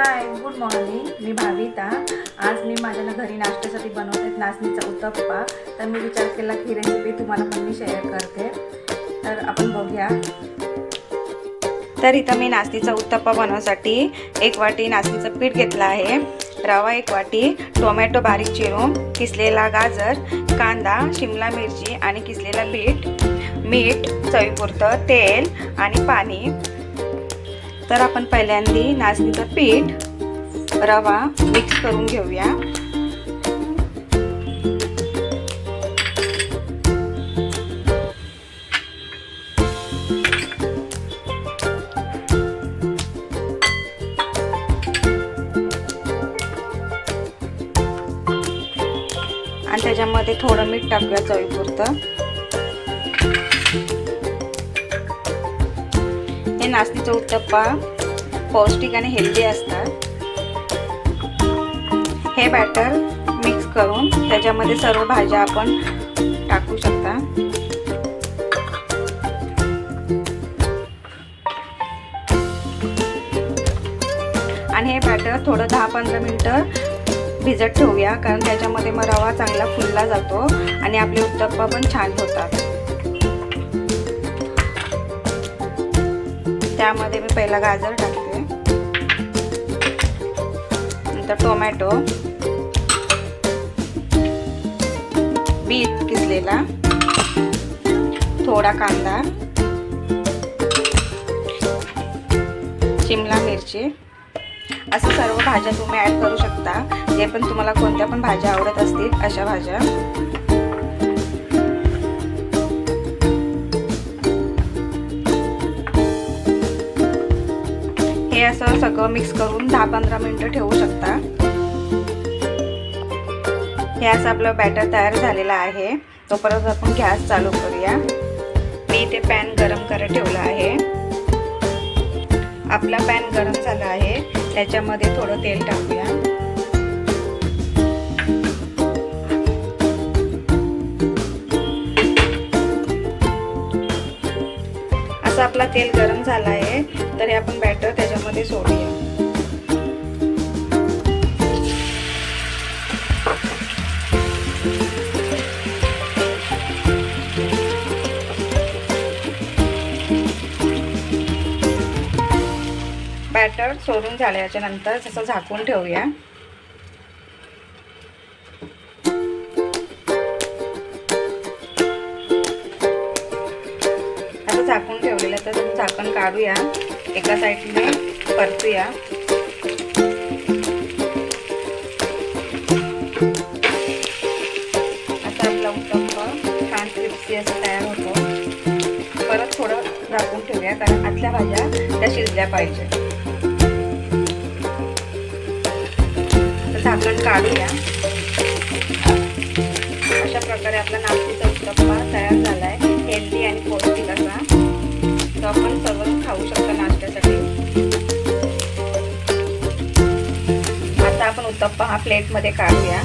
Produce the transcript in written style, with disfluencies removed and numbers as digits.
हाय, good morning. मी भाविता. आज मी माझ्या घरी नाश्त्यासाठी बनवते नाचणीचा उत्तप्पा. तर मी विचार केला की रेसिपी तुम्हाला पण मी शेअर करते. तर आपण बघूया. तर इथं मी नाचणीचा उत्तप्पा बनवण्यासाठी 1 वाटी नाचणीचं पीठ घेतलं आहे, रवा 1 वाटी, टोमॅटो बारीक चिरून, किसलेला गाजर, कांदा, शिमला मिरची आणि किसलेला बीट, मीठ चवीपुरतं, तेल आणि पाणी. तर आपण पहिल्यांदा नाचणीचं पीठ, रवा मिक्स करून घेऊया. आणि त्याच्यामध्ये थोडं मीठ टाकूया चवीपुरतं. हे नाचणीचा उत्तप्पा पौष्टिक आणि हेल्दी असतात. हे बॅटर मिक्स करून त्याच्यामध्ये सर्व भाज्या आपण टाकू शकता. आणि हे बॅटर थोडं 10-15 मिनिटं भिजत ठेवूया, कारण त्याच्यामध्ये मग रवा चांगला फुलला जातो आणि आपले उत्तप्पा पण छान होतात. त्यामध्ये मी पहिला गाजर टाकते, नंतर टोमॅटो, बीट किसलेला, थोडा कांदा, शिमला मिरची, असं सर्व भाज्या तुम्ही ॲड करू शकता. जे पण तुम्हाला कोणत्या पण भाज्या आवडत असतील अशा भाज्या. हे असं सगळं मिक्स करून 10-15 मिनिटं ठेवू शकता. हे असं आपलं बॅटर तयार झालेलं आहे. तोपर्यंत आपण गॅस चालू करूया. मी इथे पॅन गरम करायला ठेवला आहे. आपला पॅन गरम झाला आहे, त्याच्यामध्ये थोडं तेल टाकूया. असं आपला तेल गरम झाला आहे, तर हे आपण बॅटर त्याच्यामध्ये सोडूया. बॅटर सोडून झाल्याच्या नंतर असं झाकून ठेवूया. असं झाकून ठेवलेलं, तर झाकण काढूया, एका साईडने परतूया. आता आपला उत्तप्पा छान क्रिस्पी असं तयार होतो. परत थोडं झाकून ठेवूया, कारण आतल्या भाज्या त्या शिजल्या पाहिजे. झाकण काढूया. अशा प्रकारे आपला नाचणीचा उत्तप्पा तयार झाला आहे, हेल्दी आणि पौष्टिक असा. तो आपण सर्व खाऊ शकतो नाश्त्यासाठी. आता आपण उत्तप्पा हा प्लेटमध्ये काढूया.